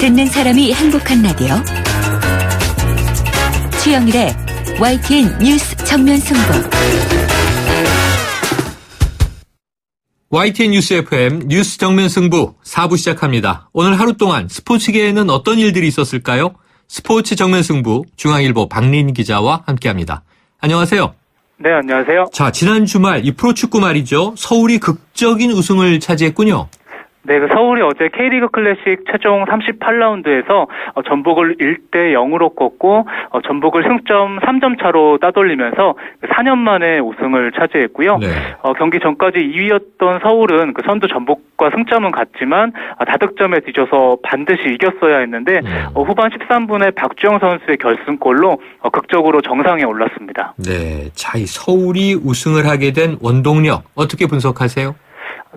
듣는 사람이 행복한 라디오 최영일의 YTN 뉴스 정면 승부. YTN 뉴스 FM 뉴스 정면 승부 4부 시작합니다. 오늘 하루 동안 스포츠계에는 어떤 일들이 있었을까요? 스포츠 정면 승부 중앙일보 박린 기자와 함께합니다. 안녕하세요. 네, 안녕하세요. 자, 지난 주말 이 프로축구 말이죠. 서울이 극적인 우승을 차지했군요. 네, 서울이 어제 K리그 클래식 최종 38라운드에서 전북을 1대 0으로 꺾고 전북을 승점 3점 차로 따돌리면서 4년 만에 우승을 차지했고요. 네. 경기 전까지 2위였던 서울은 그 선두 전북과 승점은 같지만 다득점에 뒤져서 반드시 이겼어야 했는데 후반 13분에 박주영 선수의 결승골로 극적으로 정상에 올랐습니다. 네, 자, 이 서울이 우승을 하게 된 원동력 어떻게 분석하세요?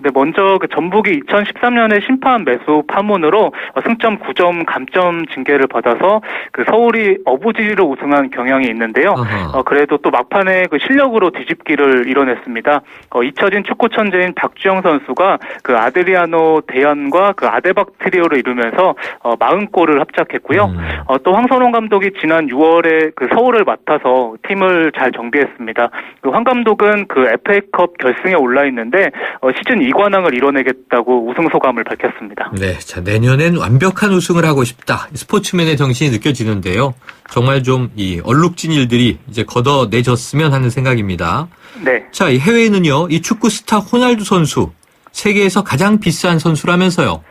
네, 먼저 그 전북이 2013년에 심판 매수 파문으로 승점 9점 감점 징계를 받아서 그 서울이 어부지리로 우승한 경향이 있는데요. 그래도 또 막판에 그 실력으로 뒤집기를 이뤄냈습니다. 잊혀진 축구 천재인 박주영 선수가 그 아드리아노 대연과 그 아데박 트리오를 이루면서 40골을 합작했고요. 또 황선홍 감독이 지난 6월에 그 서울을 맡아서 팀을 잘 정비했습니다. 그 황 감독은 그 FA컵 결승에 올라 있는데 시즌 2관왕을 이뤄내겠다고 우승 소감을 밝혔습니다. 네, 자, 내년엔 완벽한 우승을 하고 싶다. 스포츠맨의 정신이 느껴지는데요. 정말 좀 이 얼룩진 일들이 이제 걷어내졌으면 하는 생각입니다. 네. 자, 이 해외에는요, 이 축구 스타 호날두 선수 세계에서 가장 비싼 선수라면서요.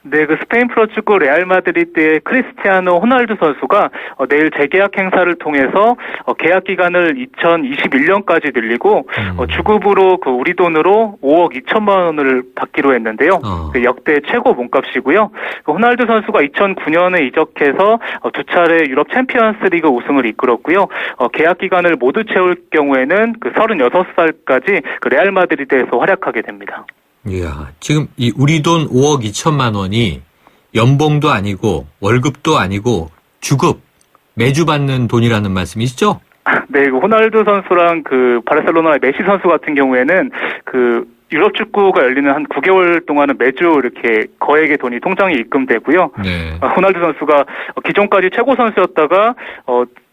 네, 그 스페인 프로축구 레알 마드리드의 크리스티아노 호날두 선수가 내일 재계약 행사를 통해서 계약 기간을 2021년까지 늘리고 주급으로 그 우리 돈으로 5억 2천만 원을 받기로 했는데요. 역대 최고 몸값이고요. 호날두 선수가 2009년에 이적해서 두 차례 유럽 챔피언스리그 우승을 이끌었고요. 계약 기간을 모두 채울 경우에는 그 36살까지 그 레알 마드리드에서 활약하게 됩니다. 이야, 지금 이 우리 돈 5억 2천만 원이 연봉도 아니고 월급도 아니고 주급 매주 받는 돈이라는 말씀이시죠? 네, 그 호날두 선수랑 그 바르셀로나의 메시 선수 같은 경우에는 그 유럽 축구가 열리는 한 9개월 동안은 매주 이렇게 거액의 돈이 통장에 입금되고요. 네. 호날두 선수가 기존까지 최고 선수였다가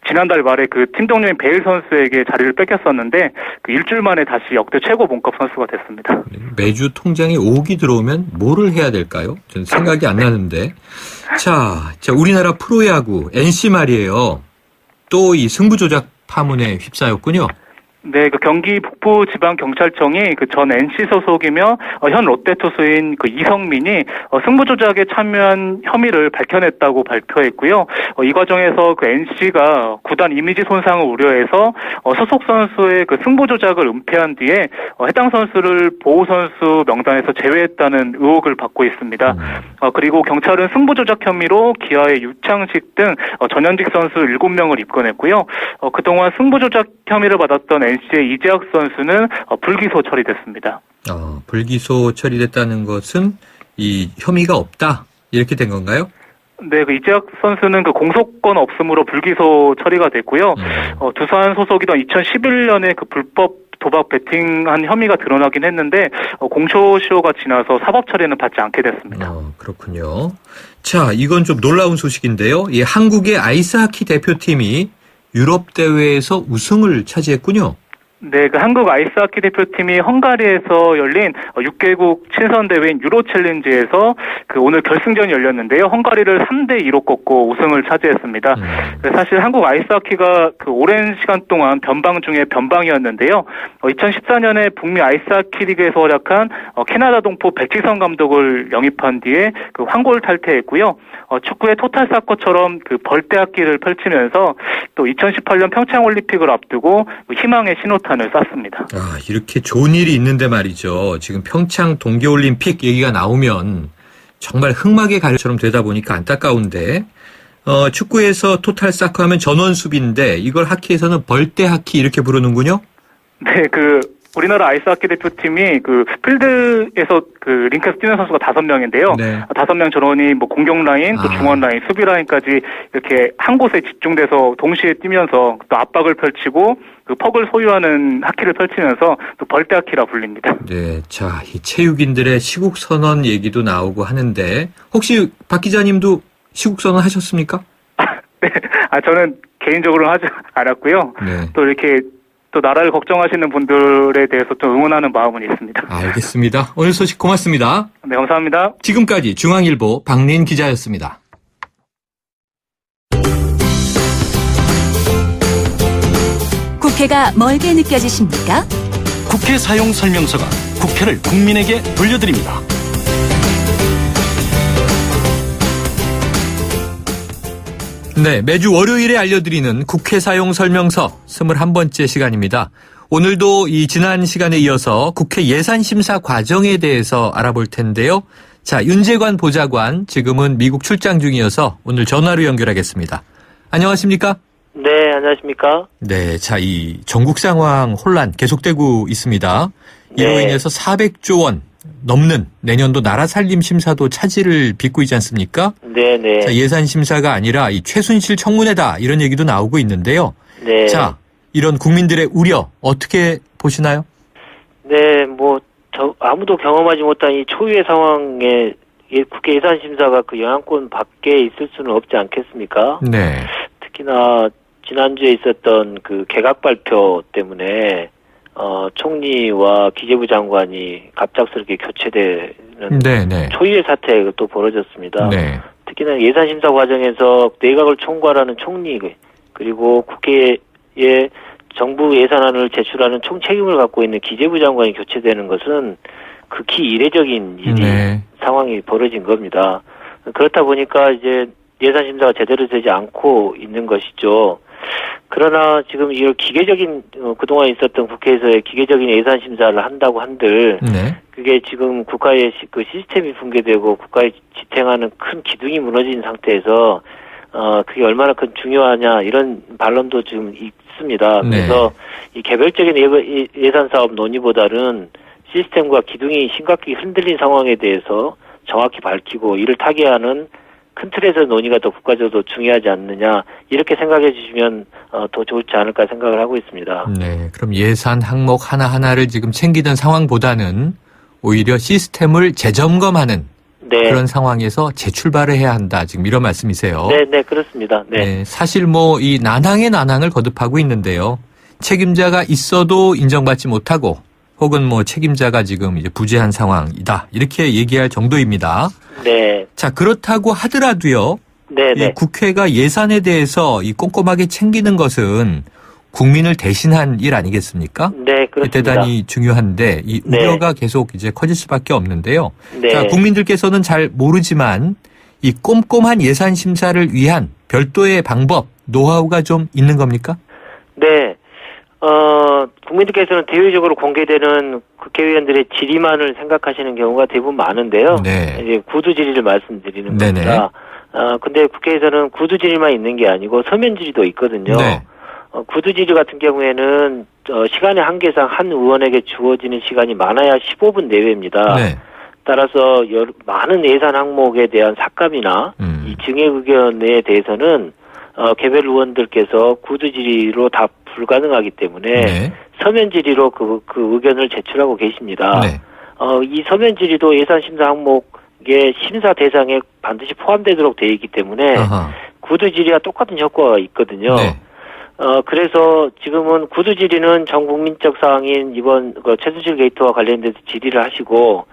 지난달 말에 그 팀 동료인 베일 선수에게 자리를 뺏겼었는데 그 일주일 만에 다시 역대 최고 몸값 선수가 됐습니다. 매주 통장에 5억이 들어오면 뭐를 해야 될까요? 저는 생각이 안 나는데. 자, 우리나라 프로야구 NC 말이에요. 또 이 승부 조작 파문에 휩싸였군요. 네, 그 경기 북부지방경찰청이 그 전 NC 소속이며 현 롯데 투수인 그 이성민이 승부 조작에 참여한 혐의를 밝혀냈다고 발표했고요. 이 과정에서 그 NC가 구단 이미지 손상을 우려해서 소속 선수의 그 승부 조작을 은폐한 뒤에 해당 선수를 보호 선수 명단에서 제외했다는 의혹을 받고 있습니다. 그리고 경찰은 승부 조작 혐의로 기아의 유창식 등 전현직 선수 7명을 입건했고요. 그동안 승부 조작 혐의를 받았던 NC의 이재학 선수는 불기소 처리됐습니다. 불기소 처리됐다는 것은 이 혐의가 없다 이렇게 된 건가요? 네, 그 이재학 선수는 그 공소권 없음으로 불기소 처리가 됐고요. 두산 소속이던 2011년에 그 불법 도박 베팅한 혐의가 드러나긴 했는데 공소시효가 지나서 사법 처리는 받지 않게 됐습니다. 그렇군요. 자, 이건 좀 놀라운 소식인데요. 이 한국의 아이스하키 대표팀이 유럽 대회에서 우승을 차지했군요. 네, 그 한국 아이스하키 대표팀이 헝가리에서 열린 6개국 친선 대회인 유로 챌린지에서 그 오늘 결승전이 열렸는데요. 헝가리를 3대2로 꺾고 우승을 차지했습니다. 사실 한국 아이스하키가 그 오랜 시간 동안 변방 중에 변방이었는데요. 2014년에 북미 아이스하키 리그에서 활약한 캐나다 동포 백지성 감독을 영입한 뒤에 그 황골 탈퇴했고요. 축구의 토탈 사커처럼 그 벌떼학기를 펼치면서 또 2018년 평창 올림픽을 앞두고 희망의 신호탄을 쐈습니다. 이렇게 좋은 일이 있는데 말이죠. 지금 평창 동계올림픽 얘기가 나오면 정말 흑막의 가루처럼 되다 보니까 안타까운데 축구에서 토탈 사커 하면 전원수비인데 이걸 하키에서는 벌떼하키 이렇게 부르는군요. 네, 우리나라 아이스하키 대표팀이 그 필드에서 그 링크에서 뛰는 선수가 5명인데요. 네. 5명 전원이 뭐 공격 라인, 또 중원 라인, 수비 라인까지 이렇게 한 곳에 집중돼서 동시에 뛰면서 또 압박을 펼치고 그 퍽을 소유하는 하키를 펼치면서 또 벌떼 하키라 불립니다. 네, 자, 이 체육인들의 시국 선언 얘기도 나오고 하는데 혹시 박 기자님도 시국선언 하셨습니까? 네. 저는 개인적으로는 하지 않았고요. 네. 또 이렇게 또 나라를 걱정하시는 분들에 대해서 좀 응원하는 마음은 있습니다. 알겠습니다. 오늘 소식 고맙습니다. 네, 감사합니다. 지금까지 중앙일보 박린 기자였습니다. 국회가 멀게 느껴지십니까? 국회 사용 설명서가 국회를 국민에게 돌려드립니다. 네, 매주 월요일에 알려드리는 국회 사용 설명서 21번째 시간입니다. 오늘도 이 지난 시간에 이어서 국회 예산심사 과정에 대해서 알아볼 텐데요. 자, 윤재관 보좌관 지금은 미국 출장 중이어서 오늘 전화로 연결하겠습니다. 안녕하십니까? 네, 안녕하십니까? 네, 자, 이 전국 상황 혼란 계속되고 있습니다. 이로 네. 인해서 400조 원 넘는 내년도 나라 살림 심사도 차질을 빚고 있지 않습니까? 네네. 자, 예산 심사가 아니라 이 최순실 청문회다 이런 얘기도 나오고 있는데요. 네. 자, 이런 국민들의 우려 어떻게 보시나요? 네, 아무도 경험하지 못한 이 초유의 상황에 국회 예산심사가 그 영향권 밖에 있을 수는 없지 않겠습니까? 네. 특히나 지난주에 있었던 그 개각 발표 때문에 총리와 기재부 장관이 갑작스럽게 교체되는 네. 초유의 사태가 또 벌어졌습니다. 네. 특히나 예산심사 과정에서 내각을 총괄하는 총리 그리고 국회에 정부 예산안을 제출하는 총책임을 갖고 있는 기재부 장관이 교체되는 것은 극히 이례적인 일이 상황이 벌어진 겁니다. 그렇다 보니까 이제 예산심사가 제대로 되지 않고 있는 것이죠. 그러나 지금 이런 기계적인 그동안 있었던 국회에서의 기계적인 예산심사를 한다고 한들 그게 지금 국가의 그 시스템이 붕괴되고 국가의 지탱하는 큰 기둥이 무너진 상태에서 그게 얼마나 큰 중요하냐 이런 반론도 지금 있습니다. 그래서 이 개별적인 예산 사업 논의보다는 시스템과 기둥이 심각하게 흔들린 상황에 대해서 정확히 밝히고 이를 타개하는 큰 틀에서 논의가 더 국가적으로 중요하지 않느냐 이렇게 생각해 주시면 더 좋지 않을까 생각을 하고 있습니다. 네, 그럼 예산 항목 하나하나를 지금 챙기던 상황보다는 오히려 시스템을 재점검하는 그런 상황에서 재출발을 해야 한다. 지금 이런 말씀이세요. 네, 그렇습니다. 네. 사실 이 난항에 난항을 거듭하고 있는데요. 책임자가 있어도 인정받지 못하고 혹은 책임자가 지금 이제 부재한 상황이다. 이렇게 얘기할 정도입니다. 네. 자, 그렇다고 하더라도요. 이 국회가 예산에 대해서 이 꼼꼼하게 챙기는 것은 국민을 대신한 일 아니겠습니까? 네, 그렇습니다. 대단히 중요한데 이 우려가 계속 이제 커질 수밖에 없는데요. 자, 국민들께서는 잘 모르지만 이 꼼꼼한 예산 심사를 위한 별도의 방법, 노하우가 좀 있는 겁니까? 네. 국민들께서는 대외적으로 공개되는 국회의원들의 질의만을 생각하시는 경우가 대부분 많은데요. 이제 구두 질의를 말씀드리는 겁니다. 근데 국회에서는 구두 질의만 있는 게 아니고 서면 질의도 있거든요. 구두 질의 같은 경우에는 시간의 한계상 한 의원에게 주어지는 시간이 많아야 15분 내외입니다. 따라서 많은 예산 항목에 대한 삭감이나 이 증액 의견에 대해서는 개별 의원들께서 구두 질의로 다 불가능하기 때문에 서면 질의로 그 의견을 제출하고 계십니다. 이 서면 질의도 예산 심사 항목의 심사 대상에 반드시 포함되도록 되어 있기 때문에 구두 질의와 똑같은 효과가 있거든요. 그래서 지금은 구두 질의는 전 국민적 사항인 이번 최순실 게이트와 관련돼서 질의를 하시고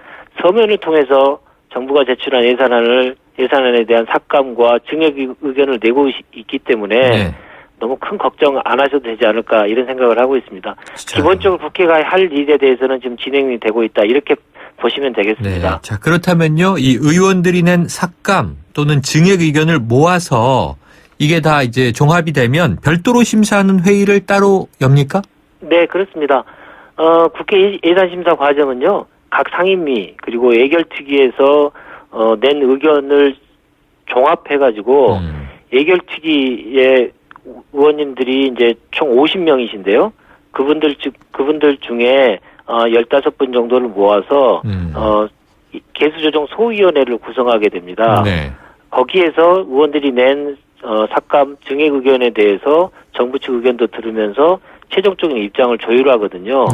서면을 통해서 정부가 제출한 예산안에 대한 삭감과 증액 의견을 내고 있기 때문에 너무 큰 걱정 안 하셔도 되지 않을까 이런 생각을 하고 있습니다. 기본적으로 국회가 할 일에 대해서는 지금 진행이 되고 있다 이렇게 보시면 되겠습니다. 자, 그렇다면요. 이 의원들이 낸 삭감 또는 증액 의견을 모아서 이게 다 이제 종합이 되면 별도로 심사하는 회의를 따로 엽니까? 네, 그렇습니다. 국회 예산심사 과정은요. 각 상임위 그리고 예결특위에서 낸 의견을 종합해가지고 예결특위의 의원님들이 이제 총 50명이신데요. 그분들 중에 15분 정도를 모아서 개수조정 소위원회를 구성하게 됩니다. 거기에서 의원들이 낸 삭감 증액 의견에 대해서 정부 측 의견도 들으면서 최종적인 입장을 조율하거든요.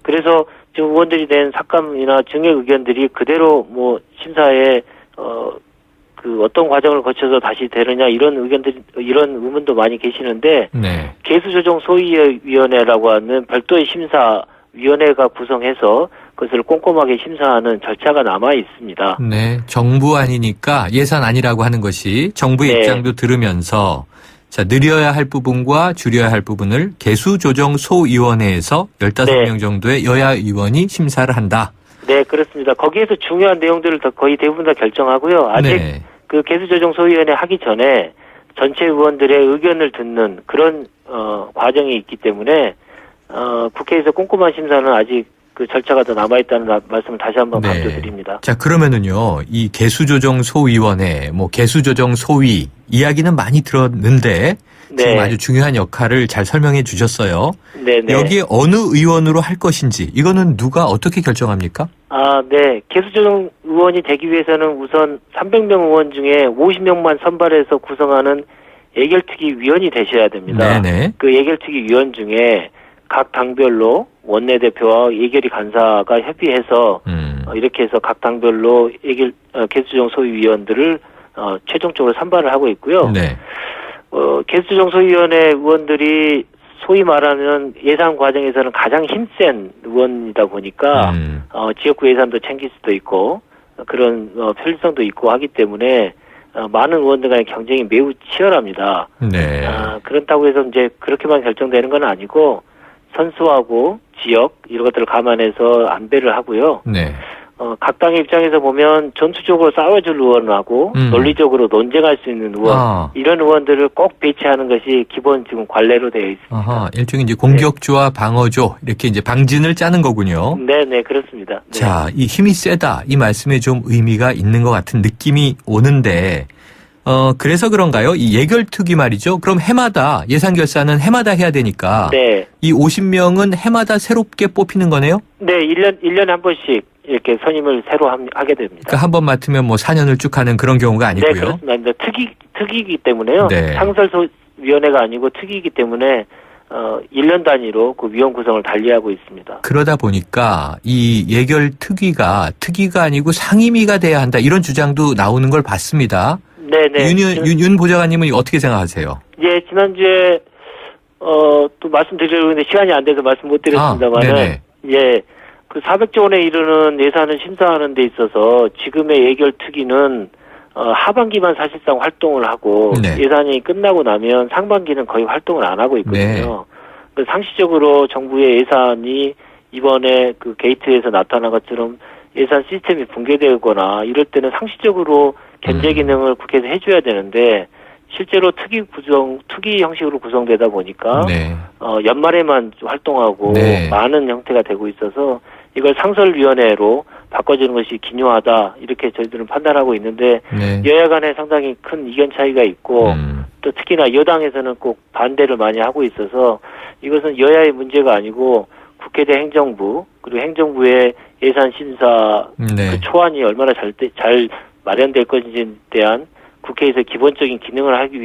그래서 지금 의원들이 낸 삭감이나 증액 의견들이 그대로 심사에 그 어떤 과정을 거쳐서 다시 되느냐 이런 의문도 많이 계시는데 네. 개수조정 소위위원회라고 하는 별도의 심사위원회가 구성해서 그것을 꼼꼼하게 심사하는 절차가 남아 있습니다. 네, 정부 아니니까 예산안이라고 하는 것이 정부의 네. 입장도 들으면서 자, 늘려야 할 부분과 줄여야 할 부분을 개수조정소위원회에서 15명 네. 정도의 여야 의원이 심사를 한다. 네, 그렇습니다. 거기에서 중요한 내용들을 거의 대부분 다 결정하고요. 아직 네. 그 개수조정소위원회 하기 전에 전체 의원들의 의견을 듣는 그런 과정이 있기 때문에 국회에서 꼼꼼한 심사는 아직 그 절차가 더 남아있다는 말씀을 다시 한번 네. 강조드립니다. 자, 그러면은요, 이 개수조정소위원회, 개수조정소위 이야기는 많이 들었는데 네. 지금 아주 중요한 역할을 잘 설명해 주셨어요. 네네. 여기에 어느 의원으로 할 것인지 이거는 누가 어떻게 결정합니까? 네. 개수조정 의원이 되기 위해서는 우선 300명 의원 중에 50명만 선발해서 구성하는 예결특위 위원이 되셔야 됩니다. 네네. 그 예결특위 위원 중에 각 당별로 원내대표와 예결위 간사가 협의해서 이렇게 해서 각 당별로 개수조정 소위위원들을 최종적으로 선발을 하고 있고요. 네. 개수조정 소위위원회 의원들이 소위 말하는 예산 과정에서는 가장 힘센 의원이다 보니까 지역구 예산도 챙길 수도 있고 그런 편리성도 있고 하기 때문에 많은 의원들 간의 경쟁이 매우 치열합니다. 네. 그렇다고 해서 이제 그렇게만 결정되는 건 아니고 선수하고 지역 이런 것들을 감안해서 안배를 하고요. 네. 각 당의 입장에서 보면 전투적으로 싸워줄 의원하고 논리적으로 논쟁할 수 있는 의원 이런 의원들을 꼭 배치하는 것이 기본 지금 관례로 되어 있습니다. 아하, 일종의 이제 공격조와 방어조 이렇게 이제 방진을 짜는 거군요. 네, 그렇습니다. 네. 자, 이 힘이 세다 이 말씀에 좀 의미가 있는 것 같은 느낌이 오는데 그래서 그런가요? 이 예결특위 말이죠. 그럼 해마다 예산 결산은 해마다 해야 되니까 네. 이 50명은 해마다 새롭게 뽑히는 거네요? 네, 1년에 한 번씩 이렇게 선임을 새로 하게 됩니다. 그러니까 한 번 맡으면 뭐 4년을 쭉 하는 그런 경우가 아니고요. 네, 그렇습니다. 특위이기 때문에요. 네. 상설위원회가 아니고 특위이기 때문에 1년 단위로 그 위원 구성을 달리하고 있습니다. 그러다 보니까 이 예결특위가 특위가 아니고 상임위가 돼야 한다 이런 주장도 나오는 걸 봤습니다. 네네. 윤 보좌관님은 어떻게 생각하세요? 예, 지난주에 또 말씀드리려고 했는데 시간이 안 돼서 말씀 못 드렸습니다만은 예, 그 400조 원에 이르는 예산을 심사하는 데 있어서 지금의 예결특위는 하반기만 사실상 활동을 하고 네. 예산이 끝나고 나면 상반기는 거의 활동을 안 하고 있거든요. 네. 상시적으로 정부의 예산이 이번에 그 게이트에서 나타난 것처럼 예산 시스템이 붕괴되거나 이럴 때는 상시적으로 견제 기능을 국회에서 해줘야 되는데 실제로 특위 형식으로 구성되다 보니까 네. 연말에만 활동하고 네. 많은 형태가 되고 있어서 이걸 상설위원회로 바꿔주는 것이 기묘하다 이렇게 저희들은 판단하고 있는데 네. 여야 간에 상당히 큰 이견 차이가 있고 또 특히나 여당에서는 꼭 반대를 많이 하고 있어서 이것은 여야의 문제가 아니고 국회 대 행정부 그리고 행정부의 예산 심사 네. 그 초안이 얼마나 잘 마련될 것인지에 대한 국회에서 기본적인 기능을 하기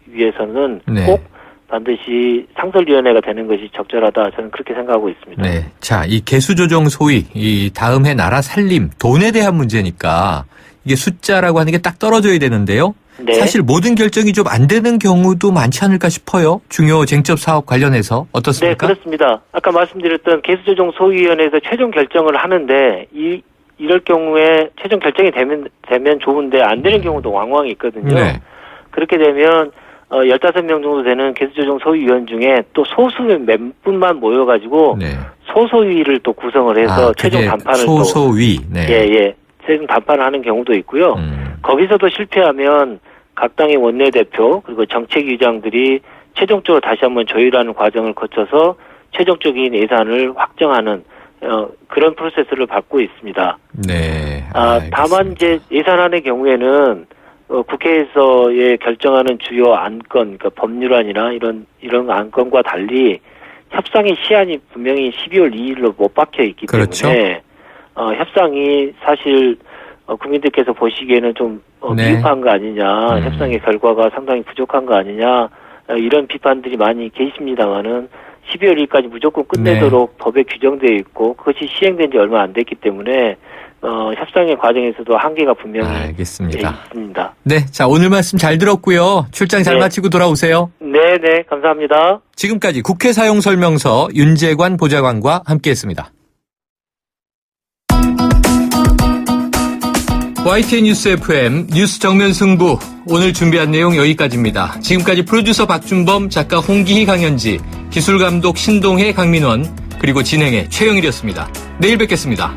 위해서는 네. 꼭 반드시 상설위원회가 되는 것이 적절하다. 저는 그렇게 생각하고 있습니다. 네. 자, 이 개수조정 소위, 이 다음 해 나라 살림, 돈에 대한 문제니까 이게 숫자라고 하는 게 딱 떨어져야 되는데요. 네. 사실 모든 결정이 좀 안 되는 경우도 많지 않을까 싶어요. 중요 쟁점 사업 관련해서 어떻습니까? 네, 그렇습니다. 아까 말씀드렸던 개수조정 소위원회에서 최종 결정을 하는데 이럴 경우에 최종 결정이 되면 좋은데 안 되는 경우도 왕왕 있거든요. 네. 그렇게 되면 15명 정도 되는 개수조정 소위위원 중에 또 소수의 몇 분만 모여가지고 네. 소소위를 또 구성을 해서 최종 담판을 소소위. 네. 최종 담판을 하는 경우도 있고요. 거기서도 실패하면 각 당의 원내대표 그리고 정책위장들이 최종적으로 다시 한번 조율하는 과정을 거쳐서 최종적인 예산을 확정하는 그런 프로세스를 밟고 있습니다. 네. 다만 이제 예산안의 경우에는 국회에서의 결정하는 주요 안건, 그러니까 법률안이나 이런 안건과 달리 협상의 시한이 분명히 12월 2일로 못 박혀 있기 그렇죠. 때문에 협상이 사실 국민들께서 보시기에는 좀 미흡한 거 아니냐, 협상의 결과가 상당히 부족한 거 아니냐 이런 비판들이 많이 계십니다만은 12월 1일까지 무조건 끝내도록 법에 규정되어 있고 그것이 시행된 지 얼마 안 됐기 때문에 협상의 과정에서도 한계가 분명히 알겠습니다. 있습니다. 네, 자 오늘 말씀 잘 들었고요. 출장 잘 마치고 돌아오세요. 네, 감사합니다. 지금까지 국회 사용 설명서 윤재관 보좌관과 함께했습니다. YTN 뉴스 FM 뉴스 정면 승부 오늘 준비한 내용 여기까지입니다. 지금까지 프로듀서 박준범, 작가 홍기희, 강현지, 기술감독 신동해, 강민원, 그리고 진행의 최영일이었습니다. 내일 뵙겠습니다.